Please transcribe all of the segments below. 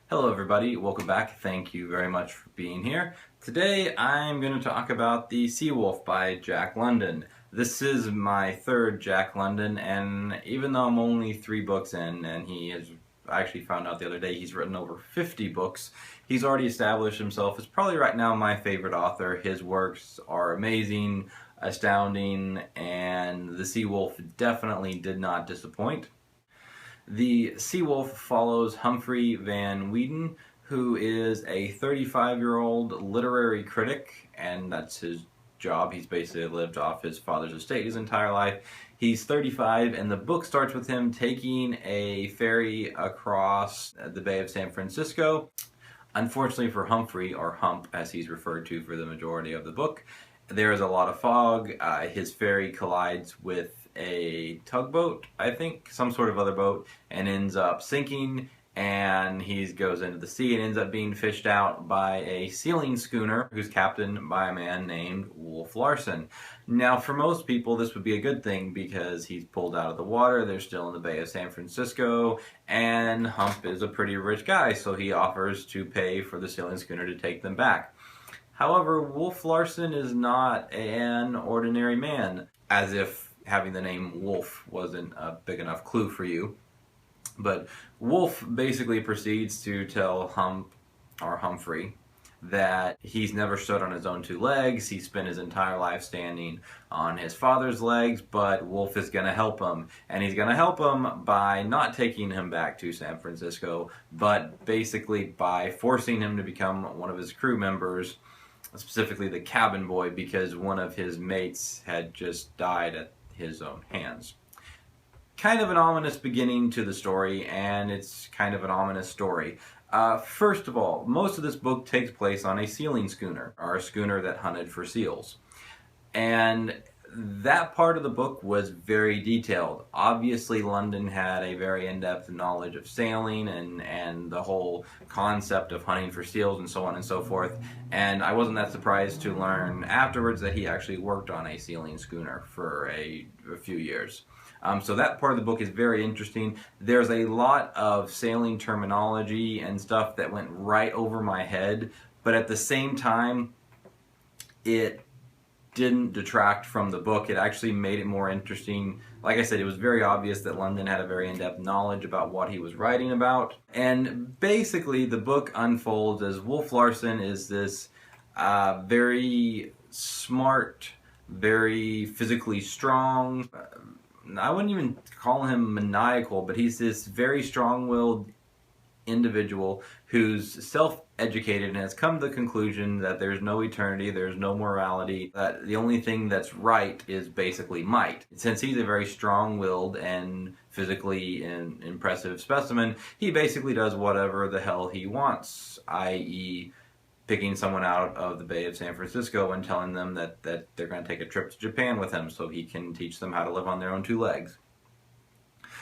Hello everybody, welcome back. Thank you very much for being here. Today I'm going to talk about The Sea Wolf by Jack London. This is my third Jack London, and even though I'm only 3 books in, and I actually found out the other day he's written over 50 books, he's already established himself as probably right now my favorite author. His works are amazing, astounding, and The Sea Wolf definitely did not disappoint. The Sea Wolf follows Humphrey Van Weyden, who is a 35-year-old literary critic, and that's his job. He's basically lived off his father's estate his entire life. He's 35, and the book starts with him taking a ferry across the Bay of San Francisco. Unfortunately for Humphrey, or Hump as he's referred to for the majority of the book, there is a lot of fog. His ferry collides with a tugboat, I think, some sort of other boat, and ends up sinking, and he goes into the sea and ends up being fished out by a sealing schooner who's captained by a man named Wolf Larsen. Now, for most people, this would be a good thing because he's pulled out of the water, they're still in the Bay of San Francisco, and Hump is a pretty rich guy, so he offers to pay for the sealing schooner to take them back. However, Wolf Larsen is not an ordinary man, as if having the name Wolf wasn't a big enough clue for you. But Wolf basically proceeds to tell Humphrey that he's never stood on his own 2 legs. He spent his entire life standing on his father's legs, but Wolf is going to help him. And he's going to help him by not taking him back to San Francisco, but basically by forcing him to become one of his crew members, specifically the cabin boy, because one of his mates had just died at his own hands. Kind of an ominous beginning to the story, and it's kind of an ominous story. First of all, most of this book takes place on a sealing schooner, or a schooner that hunted for seals. And that part of the book was very detailed. Obviously, London had a very in-depth knowledge of sailing and the whole concept of hunting for seals and so on and so forth. And I wasn't that surprised to learn afterwards that he actually worked on a sealing schooner for a few years. So that part of the book is very interesting. There's a lot of sailing terminology and stuff that went right over my head, but at the same time, it didn't detract from the book. It actually made it more interesting. Like I said, it was very obvious that London had a very in-depth knowledge about what he was writing about. And basically, the book unfolds as Wolf Larsen is this very smart, very physically strong, I wouldn't even call him maniacal, but he's this very strong-willed individual who's self-educated and has come to the conclusion that there's no eternity, there's no morality, that the only thing that's right is basically might. Since he's a very strong-willed and physically impressive specimen, he basically does whatever the hell he wants, i.e., picking someone out of the Bay of San Francisco and telling them that they're going to take a trip to Japan with him so he can teach them how to live on their own 2 legs.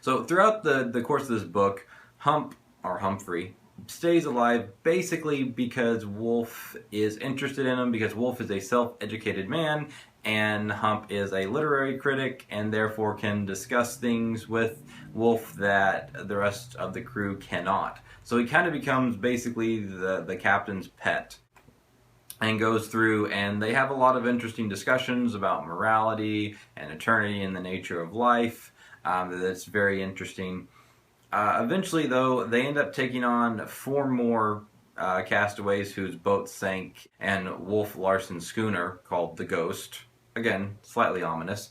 So throughout the course of this book, Humphrey stays alive basically because Wolf is interested in him, because Wolf is a self-educated man and Hump is a literary critic and therefore can discuss things with Wolf that the rest of the crew cannot. So he kind of becomes basically the captain's pet and goes through, and they have a lot of interesting discussions about morality and eternity and the nature of life. That's very interesting. Eventually, though, they end up taking on 4 more castaways whose boats sank, and Wolf Larsen's schooner, called the Ghost, again, slightly ominous,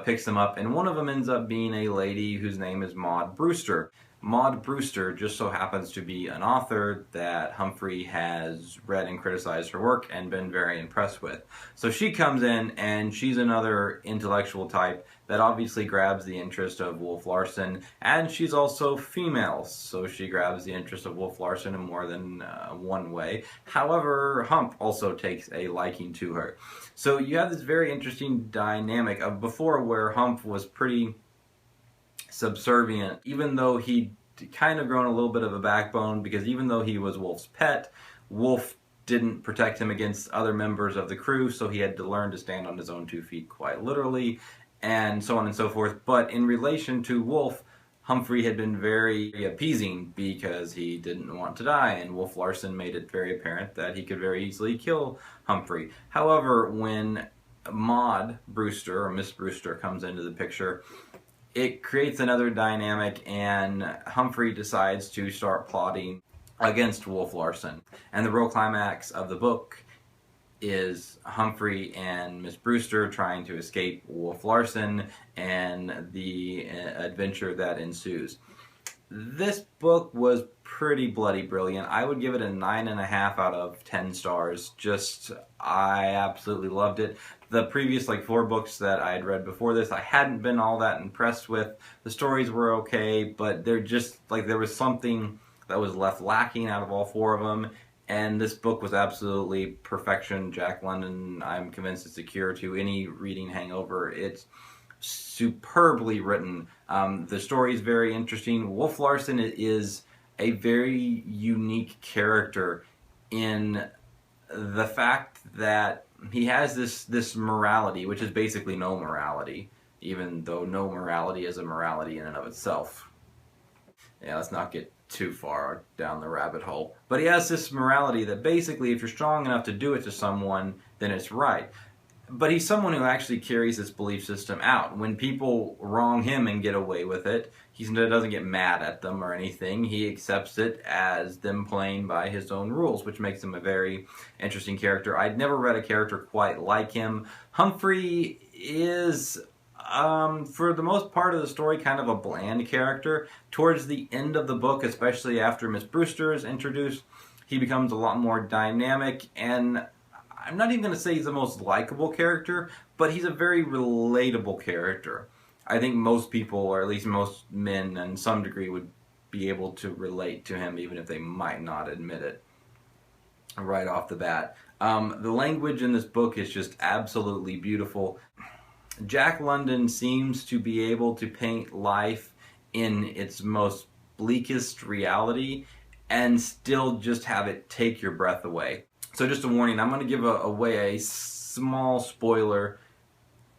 picks them up, and one of them ends up being a lady whose name is Maude Brewster. Maude Brewster just so happens to be an author that Humphrey has read and criticized her work and been very impressed with. So she comes in, and she's another intellectual type that obviously grabs the interest of Wolf Larsen, and she's also female, so she grabs the interest of Wolf Larsen in more than one way. However, Hump also takes a liking to her. So you have this very interesting dynamic of before where Hump was pretty subservient, even though he'd kind of grown a little bit of a backbone, because even though he was Wolf's pet, Wolf didn't protect him against other members of the crew, so he had to learn to stand on his own 2 feet quite literally, and so on and so forth. But in relation to Wolf, Humphrey had been very appeasing because he didn't want to die, and Wolf Larsen made it very apparent that he could very easily kill Humphrey. However, when Maude Brewster, or Miss Brewster, comes into the picture, it creates another dynamic, and Humphrey decides to start plotting against Wolf Larsen. And the real climax of the book is Humphrey and Miss Brewster trying to escape Wolf Larsen and the adventure that ensues. This book was pretty bloody brilliant. I would give it a 9.5 out of 10 stars. I absolutely loved it. The previous 4 books that I had read before this, I hadn't been all that impressed with. The stories were okay, but they're just there was something that was left lacking out of all 4 of them. And this book was absolutely perfection. Jack London, I'm convinced, is a cure to any reading hangover. It's superbly written. The story is very interesting. Wolf Larsen is a very unique character in the fact that he has this morality, which is basically no morality, even though no morality is a morality in and of itself. Yeah, let's not get too far down the rabbit hole. But he has this morality that basically if you're strong enough to do it to someone, then it's right. But he's someone who actually carries this belief system out. When people wrong him and get away with it, he doesn't get mad at them or anything. He accepts it as them playing by his own rules, which makes him a very interesting character. I'd never read a character quite like him. Humphrey is, for the most part of the story, kind of a bland character. Towards the end of the book, especially after Miss Brewster is introduced, he becomes a lot more dynamic, and I'm not even going to say he's the most likable character, but he's a very relatable character. I think most people, or at least most men in some degree, would be able to relate to him, even if they might not admit it right off the bat. The language in this book is just absolutely beautiful. Jack London seems to be able to paint life in its most bleakest reality and still just have it take your breath away. So just a warning, I'm going to give away a small spoiler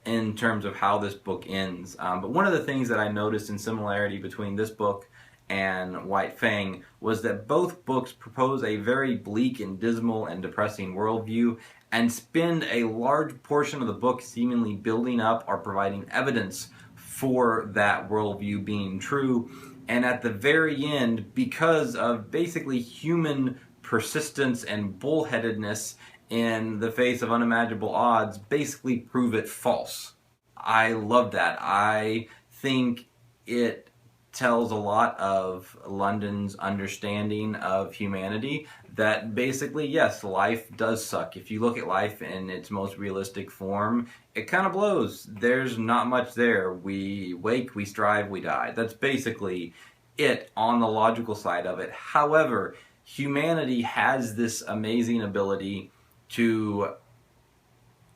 in terms of how this book ends. But one of the things that I noticed in similarity between this book and White Fang was that both books propose a very bleak and dismal and depressing worldview and spend a large portion of the book seemingly building up or providing evidence for that worldview being true. And at the very end, because of basically human persistence and bullheadedness in the face of unimaginable odds, basically prove it false. I love that. I think it tells a lot of London's understanding of humanity, that basically, yes, life does suck. If you look at life in its most realistic form, it kind of blows. There's not much there. We wake, we strive, we die. That's basically it on the logical side of it. However, humanity has this amazing ability to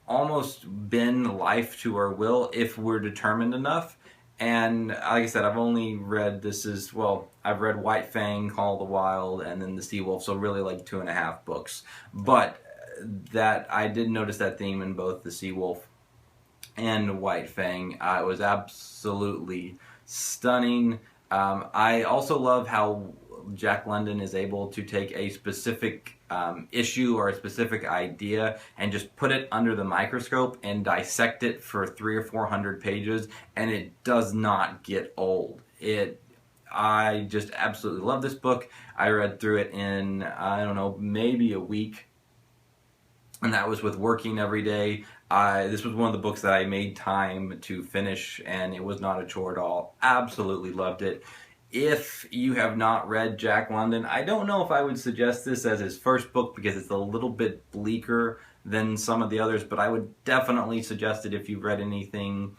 almost bend life to our will if we're determined enough. And like I said, I've only read, I've read White Fang, Call of the Wild, and then The Sea Wolf, so really 2.5 books. But that I did notice that theme in both The Sea Wolf and White Fang. It was absolutely stunning. I also love how Jack London is able to take a specific issue or a specific idea and just put it under the microscope and dissect it for 300 or 400 pages, and it does not get old. I just absolutely love this book. I read through it in, I don't know, maybe a week, and that was with working every day. This was one of the books that I made time to finish, and it was not a chore at all. Absolutely loved it. If you have not read Jack London, I don't know if I would suggest this as his first book because it's a little bit bleaker than some of the others, but I would definitely suggest it if you've read anything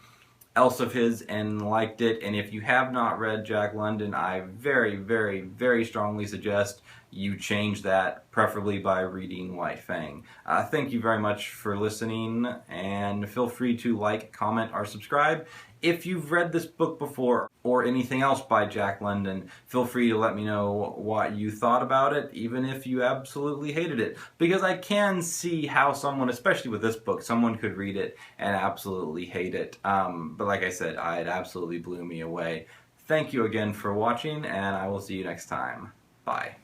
else of his and liked it. And if you have not read Jack London, I very, very, very strongly suggest you change that, preferably by reading White Fang. Thank you very much for listening, and feel free to like, comment, or subscribe. If you've read this book before or anything else by Jack London, feel free to let me know what you thought about it, even if you absolutely hated it. Because I can see how someone, especially with this book, someone could read it and absolutely hate it. But like I said, it absolutely blew me away. Thank you again for watching, and I will see you next time. Bye.